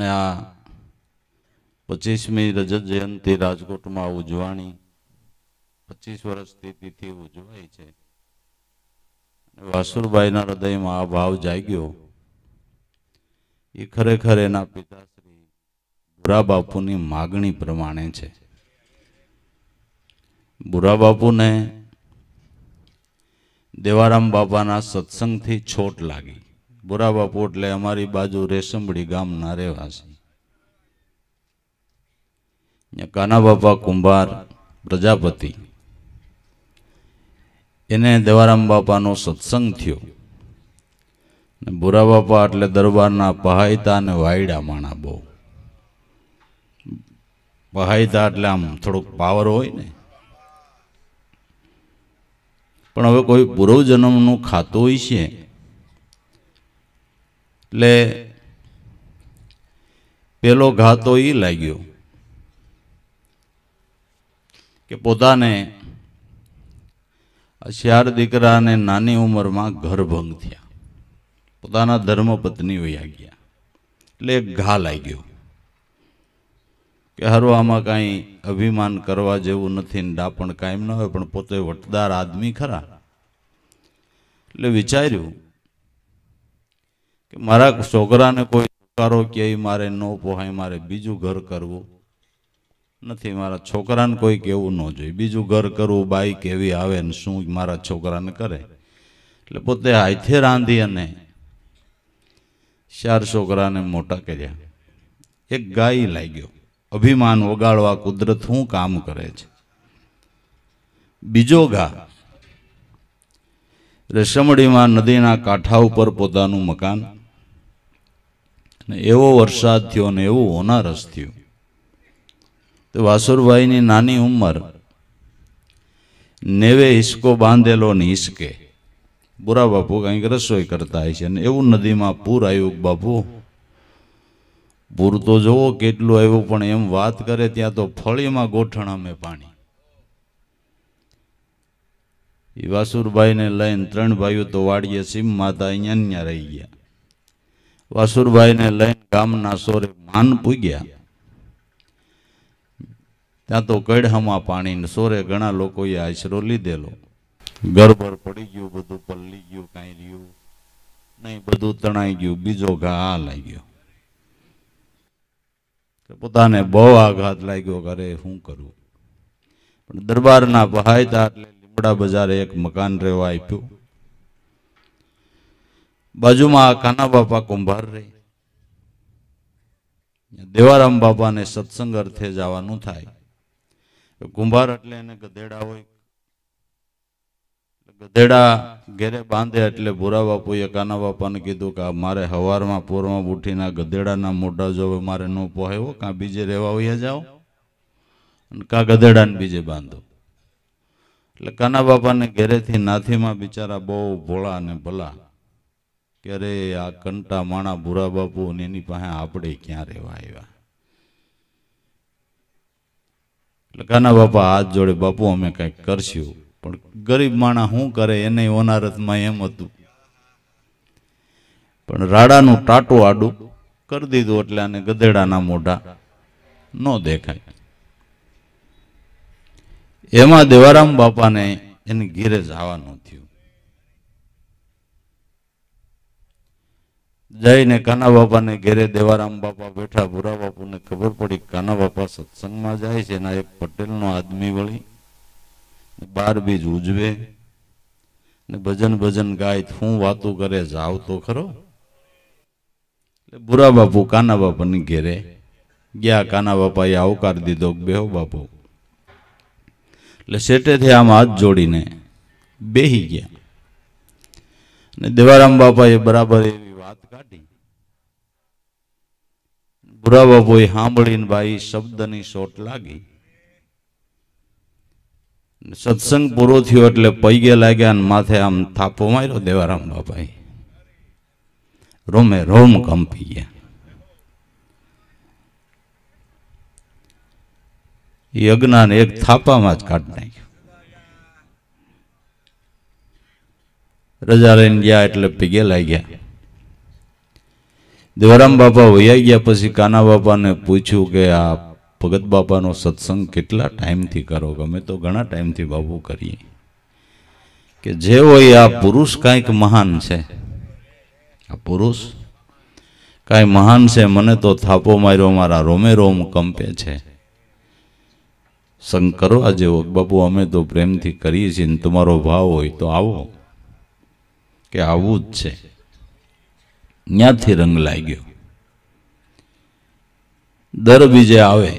અને આ 25મી રજત જયંતિ રાજકોટમાં ઉજવાણી 25 વર્ષથી તિથિ ઉજવાય છે. વાસુરભાઈના હૃદયમાં આ ભાવ જાગ્યો એ ખરેખર એના પિતાશ્રી બુરા બાપુની માગણી પ્રમાણે છે. બુરા બાપુને દેવારામ બાપાના સત્સંગથી છોટ લાગી. બુરા બાપુ એટલે અમારી બાજુ રેશમડી ગામના રહેવાસી. કાના બાપા કુંભાર પ્રજાપતિ એને દેવારામ બાપાનો સત્સંગ થયો. બુરા બાપા એટલે દરબારના પહાયતા અને વાયડા માણા બહુ. પહાયતા એટલે આમ થોડુંક પાવર હોય ને, પણ હવે કોઈ પૂર્વ જન્મનું ખાતું હોય છે એટલે પેલો ઘા તો એ લાગ્યો કે પોતાને 4 દીકરાને નાની ઉંમરમાં ઘરભંગ થયા, પોતાના ધર્મપત્ની વયા ગયા, એટલે એક ઘા લાગ્યો કે હારું આમાં કાંઈ અભિમાન કરવા જેવું નથી ને ડાપણ કાયમ ન હોય, પણ પોતે વટદાર આદમી ખરા. એટલે વિચાર્યું કે મારા છોકરાને કોઈ છોકરો કે મારે ન પોહાય, મારે બીજું ઘર કરવું નથી, મારા છોકરાને કોઈ કેવું ન જોઈએ, બીજું ઘર કરવું, બાઈ કેવી આવે ને શું મારા છોકરાને કરે. એટલે પોતે હાથે રાંધી અને 4 છોકરાને મોટા કર્યા. એક ગાય લાગ્યો, અભિમાન વગાડવા કુદરત શું કામ કરે છે. બીજો ઘા રેશમડીમાં નદીના કાંઠા ઉપર પોતાનું મકાન, અને એવો વરસાદ થયો ને એવું હોનારસ થયું. તો વાસુરભાઈની નાની ઉંમર, 90 હિસકો બાંધેલો ને હિસકે બુરા બાપુ કંઈક રસોઈ કરતા હોય છે, અને એવું નદીમાં પૂર આવ્યું. બાપુ પૂર તો જોવો કેટલું આવ્યું, પણ એમ વાત કરે ત્યાં તો ફળીમાં ગોઠણ અમે પાણી. એ વાસુરભાઈને લઈને 3 ભાઈઓ તો વાડીએ સીમ માતા અહીંયા રહી ગયા. વાસુરભાઈને લઈને ગામના સોરે માન પૂગ્યા. ત્યાં તો કડહામાં પાણી ને સોરે ઘણા લોકોએ આશરો લીધેલો. ગરબર પડી ગયું, બધું પલ્લી ગયું, કાંઈ રહ્યું નહીં, બધું તણાઈ ગયું. બીજો ઘા લાગ્યો, પોતાને બહુ આઘાત લાગ્યો, કરે શું કરવું. પણ દરબારના પહાયતા એટલે લીમડા બજારે એક મકાન રહેવા આપ્યું. બાજુમાં કાના બાપા કુંભાર રહે. દેવારામ બાપાને સત્સંગ અર્થે જવાનું થાય. કુંભાર એટલે એને ગધેડા હોય, ગધેડા ઘેરે બાંધે. એટલે ભૂરા બાપુએ કાના બાપાને કીધું કે મારે હવારમાં પોરમાં ઉઠીને ગધેડાના મોઢા જોવે, મારે ન પોહાયો, કાં બીજે રહેવા વયા જાઓ અને કાં ગધેડાને બીજે બાંધો. એટલે કાના બાપાને ઘેરેથી નાથીમાં બિચારા બહુ ભોળા અને ભલા કે અરે આ કંટા માણા ભૂરા બાપુ ને એની પાસે આપણે ક્યાં રહેવા આવ્યા. એટલે કાના બાપા હાથ જોડે, બાપુ અમે કંઈક કરશું. પણ ગરીબ માણા શું કરે, એને હોનારતમાં એમ હતું. પણ રાડાનું ટાટું આડું કરી દીધું એટલે આને ગધેડાના મોઢા ન દેખાય. એમાં દેવારામ બાપાને એની ઘેરે જવાનું થયું. જઈને કાના બાપાને ઘેરે દેવારામ બાપા બેઠા. ભૂરા બાપુને ખબર પડી કાના બાપા સત્સંગમાં જાય છે, એના એક પટેલનો આદમી વળી 12 બીજ ઉજવે ને ભજન ભજન ગાય, શું વાતું કરે, જાવ તો ખરો. એટલે ભૂરા બાપુ કાના બાપાની ઘેરે ગયા. કાના બાપાએ આવકાર દીધો, બેહો બાપુ. એટલે શેટેથી આમ હાથ જોડીને બેહી ગયા. અને દેવારામ બાપાએ બરાબર એવી વાત કાઢી. ભૂરા બાપુએ સાંભળીને ભાઈ શબ્દની સોટ લાગી. સત્સંગ પૂરો થયો એટલે પૈગે લાગ્યા અને માથે આમ થાપો માર્યો દેવારામ બાપાએ. રોમે રોમ કંપી ગયા. એ અજ્ઞાને એક થાપામાં જ કાઢી નાખ્યો. રજા લઈને ગયા એટલે પીગે લાગ્યા. દેવારામ બાપા વૈયા ગયા પછી કાના બાપાને પૂછ્યું કે આ ભગત બાપાનો સત્સંગ કેટલા ટાઈમથી કરો? અમે તો ઘણા ટાઈમથી બાપુ કરીએ. કે જે હોય આ પુરુષ કાંઈક મહાન છે, આ પુરુષ કાંઈ મહાન છે. મને તો થાપો માર્યો, મારા રોમે રોમ કંપે છે. સંગ કરવા જેવો બાપુ અમે તો પ્રેમથી કરીએ છીએ ને તમારો ભાવ હોય તો આવો. કે આવું જ છે. ત્યાંથી રંગ લાગ્યો. દર બીજે આવે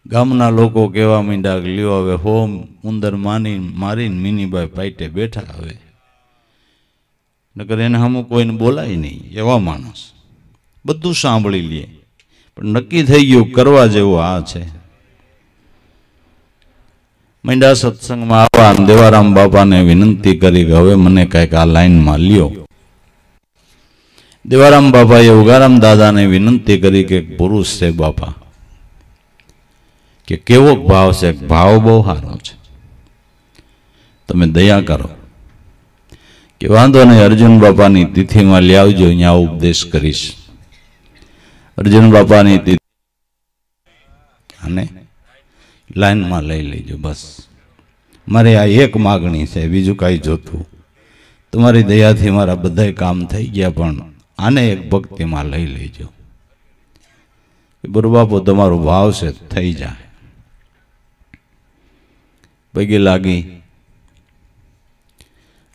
ગામના લોકો કહેવા માંડ્યા કે લ્યો હવે હોમ ઉંદર મારીને મીનીબાઈ પાઈટે બેઠા. હવે નકર એને હમું કોઈને બોલાય નહીં, એવા માણસ બધું સાંભળી લે. પણ નક્કી થઈ ગયું કરવા જેવું આ છે. માંડ્યા સત્સંગમાં આવવા. દેવારામ બાપાને વિનંતી કરી કે હવે મને કંઈક આ લાઈનમાં લ્યો. દેવારામ બાપાએ ઉગારામ દાદાને વિનંતી કરી કે પુરુષ છે બાપા, કે કેવો ભાવ છે? ભાવ બહુ સારો છે, તમે દયા કરો. કે વાંધો નહીં, અર્જુન બાપાની તિથિમાં લઈ આવજો, અહીંયા ઉપદેશ કરીશ. અર્જુન બાપાની તિથિ અને લાઈનમાં લઈ લેજો. બસ મારે આ એક માગણી છે, બીજું કાંઈ જોતું. તમારી દયાથી મારા બધા કામ થઈ ગયા, પણ આને એક ભક્તિમાં લઈ લેજો. બરોબાપો તમારો ભાવ છે, થઈ જાય. પગે લાગી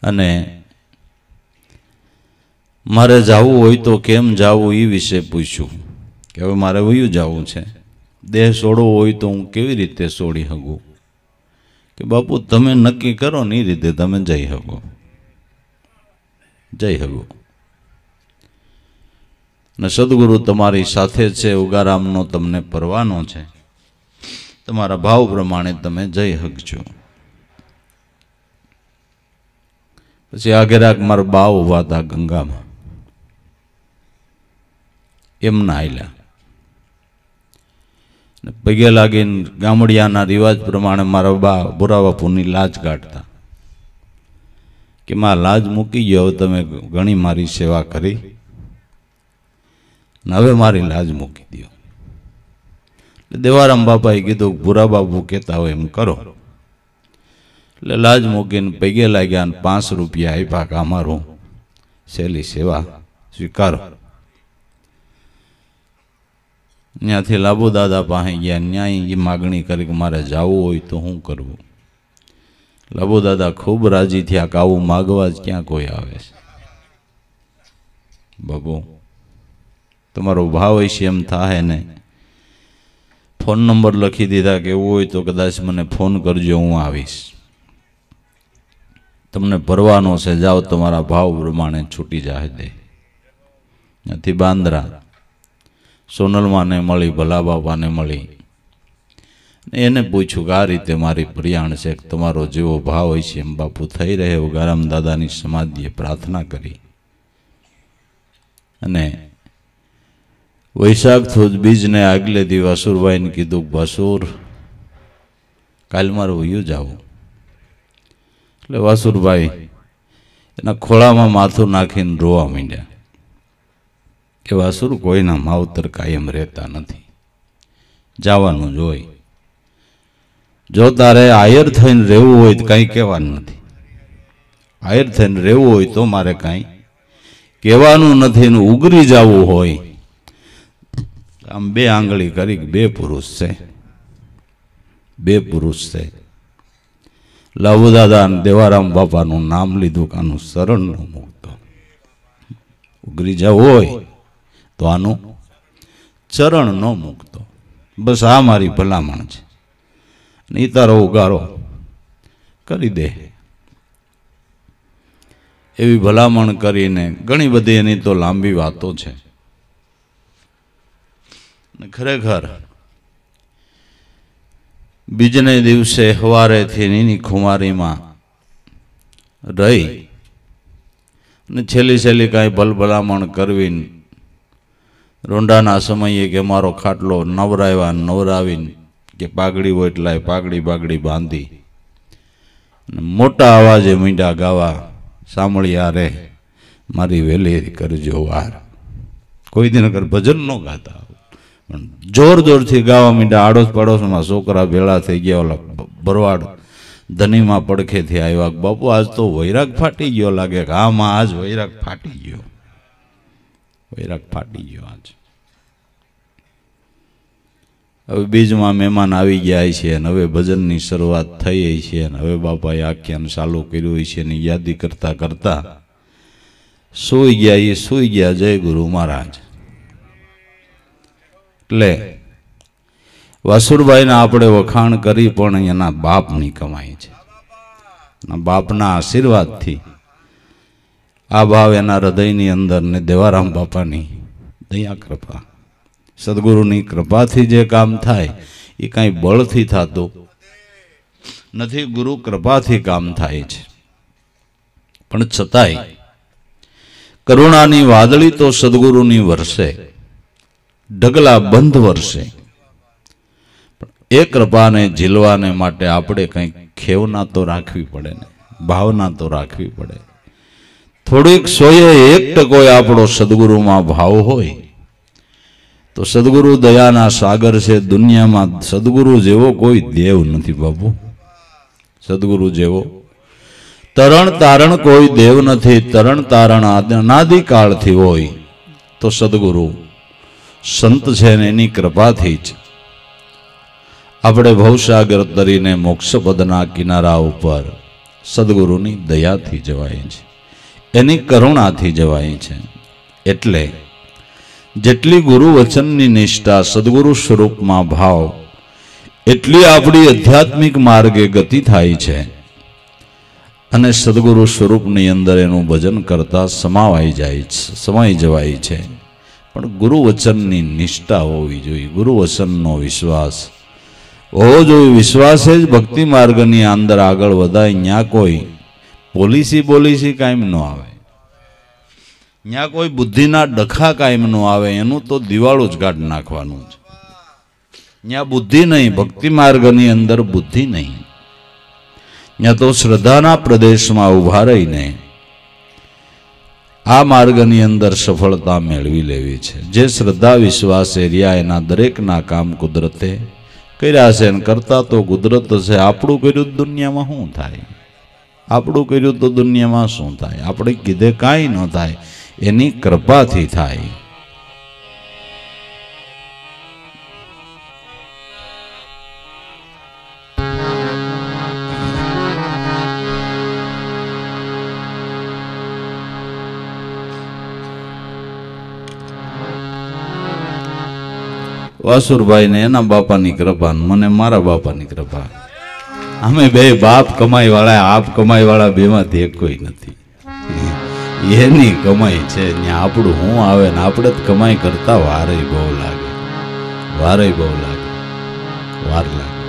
અને મારે જવું હોય તો કેમ જવું એ વિશે પૂછ્યું. કે હવે મારે વયું જવું છે, દેહ છોડવો હોય તો હું કેવી રીતે છોડી શકું? કે બાપુ તમે નક્કી કરો ને એ રીતે તમે જઈ શકો, જઈ શકો. ને સદગુરુ તમારી સાથે છે, ઉગારામનો તમને પરવાનો છે, તમારા ભાવ પ્રમાણે તમે જઈ શકજો. પછી આગેરાક મારા બા ઉભા હતા ગંગામાં, એમના આયલા પગે લાગીને ગામડિયાના રિવાજ પ્રમાણે મારા બા ભુરા બાપુની લાજ કાઢતા. કે માં લાજ મૂકી ગયો, હવે તમે ઘણી મારી સેવા કરી, હવે મારી લાજ મૂકી દો. દેવારામ બાપાએ કીધું ભુરા બાપુ કહેતા હોય એમ કરો. એટલે લાજ મૂકીને પગે લાગ્યા અને 5 રૂપિયા આપ્યા કે અમારું સહેલી સેવા સ્વીકારો. ત્યાંથી લાબુ દાદા પાસે ગયા, ન્યાય માગણી કરી કે મારે જવું હોય તો શું કરવું? લાબુ દાદા ખૂબ રાજી થયા કે આવું માગવા જ ક્યાં કોઈ આવે છે. બાબુ તમારો ભાવ હશે એમ થાય ને. ફોન નંબર લખી દીધા કે એવું હોય તો કદાચ મને ફોન કરજો, હું આવીશ. તમને ભરવાનો છે, જાઓ તમારા ભાવ પ્રમાણે છૂટી જાય. દે ત્યાંથી બાંદ્રા સોનલમાને મળી, ભલા બાપાને મળી. એને પૂછ્યું કે આ રીતે મારી પ્રિયાણ છે, તમારો જેવો ભાવ હોય છે એમ બાપુ થઈ રહે. ઉગારામ દાદાની સમાધિએ પ્રાર્થના કરી અને વૈશાખ સુદ બીજને આગલે દી વાસુરભાઈને કીધું, વાસુર કાલ મારે વયું જાવું. એટલે વાસુરભાઈ એના ખોળામાં માથું નાખીને રોવા માંડ્યા. કે વાસુર કોઈના માવતર કાયમ રહેતા નથી, જવાનું જ હોય. જો તારે આયર થઈને રહેવું હોય તો કાંઈ કહેવાનું નથી. આયર થઈને રહેવું હોય તો મારે કાંઈ કહેવાનું નથી. ને ઉગરી જવું હોય આમ 2 આંગળી કરી 2 પુરુષ છે, 2 પુરુષ છે. લાબુ દાદા અને દેવારામ બાપાનું નામ લીધું કે આનું શરણ ન મૂકતો. ઉગરી જવું હોય તો આનું ચરણ ન મૂકતો. બસ આ મારી ભલામણ છે. નહીં તારો ઉગારો કરી દે એવી ભલામણ કરીને ઘણી બધી એની તો લાંબી વાતો છે. ખરેખર બીજને દિવસે સવારેથી એની ખુમારીમાં રહી અને છેલ્લી કાંઈ ભલભલામણ કરવી. રોંડાના સમયે કે મારો ખાટલો નવરાવીને કે પાઘડી હોય એટલે પાઘડી બાંધી મોટા અવાજે મીંડા ગાવા, સાંભળ્યા રે મારી વેલી કરજો વાર. કોઈ દિન અગર ભજન ન ગાતા પણ જોર જોરથી ગાવા માંડ્યા. આડોશ પાડોશમાં છોકરા ભેળા થઈ ગયા. ઓલા ભરવાડ ધનીમાં પડખેથી આવ્યા. બાપુ આજ તો વૈરાગ ફાટી ગયો લાગે. કે હા માં, આજ વૈરાગ ફાટી ગયો, વૈરાગ ફાટી ગયો આજ. હવે બીજમાં મહેમાન આવી ગયા છે અને હવે ભજનની શરૂઆત થઈ છે અને હવે બાપાએ આખ્યાન ચાલુ કર્યું છે ને યાદી કરતા કરતા સૂઈ ગયા. એ સૂઈ ગયા. જય ગુરુ મહારાજ. એટલે વાસુરભાઈના આપણે વખાણ કરી પણ એના બાપની કમાઈ છે. બાપના આશીર્વાદથી આ ભાવ એના હૃદયની અંદર ને દેવારામ બાપાની દયા કૃપા, સદગુરુની કૃપાથી જે કામ થાય એ કાંઈ બળથી થતું નથી, ગુરુ કૃપાથી કામ થાય છે. પણ છતાંય કરુણાની વાદળી તો સદગુરુની વરસે, ઢગલા બંધ વરસે. એ કૃપાને ઝીલવાને માટે આપણે કંઈક ખેવના તો રાખવી પડે ને, ભાવના તો રાખવી પડે. થોડીક 100% આપણો સદગુરુમાં ભાવ હોય તો સદગુરુ દયાના સાગર છે. દુનિયામાં સદગુરુ જેવો કોઈ દેવ નથી બાપુ. સદગુરુ જેવો તરણ તારણ કોઈ દેવ નથી. તરણ તારણ અનાદિકાળથી હોય તો સદગુરુ સંત છે ને એની કૃપાથી જ આપણે ભવસાગર તરીને મોક્ષપદના કિનારા ઉપર સદગુરુની દયાથી જવાય છે, એની કરુણાથી જવાય છે. એટલે જેટલી ગુરુ વચનની નિષ્ઠા, સદગુરુ સ્વરૂપમાં ભાવ, એટલી આપણી આધ્યાત્મિક માર્ગે ગતિ થાય છે અને સદગુરુ સ્વરૂપની અંદર એનું ભજન કરતા સમાઈ જવાય છે. પણ ગુરુ વચનની નિષ્ઠા હોવી જોઈએ, ગુરુ વચનનો વિશ્વાસ હોવો જોઈએ. વિશ્વાસે જ ભક્તિ માર્ગની અંદર આગળ વધાય. ત્યાં કોઈ પોલિસી કાયમ ન આવે, ત્યાં કોઈ બુદ્ધિના ડખા કાયમ ન આવે. એનું તો દિવાળું જ કાઢ નાખવાનું છે. ત્યાં બુદ્ધિ નહીં, ભક્તિ માર્ગની અંદર બુદ્ધિ નહીં. ત્યાં તો શ્રદ્ધાના પ્રદેશમાં ઊભા રહીને આ માર્ગની અંદર સફળતા મેળવી લેવી છે. જે શ્રદ્ધા વિશ્વાસ એરિયા એના દરેકના કામ કુદરતે કર્યા છે, કરતા તો કુદરત છે. આપણું કર્યું દુનિયામાં શું થાય? આપણું કર્યું તો દુનિયામાં શું થાય? આપણે કીધે કાંઈ ન થાય, એની કૃપાથી થાય. વાસુરભાઈ ને એના બાપાની કૃપા, મને મારા બાપાની કૃપા. અમે બે બાપ કમાઈ વાળા, આપ કમાઈ વાળા, બેમાંથી એક કોઈ નથી. એની કમાઈ છે. ત્યાં આપણું શું આવે ને? આપણે કમાઈ કરતા વારે બહુ લાગે, વાર લાગે.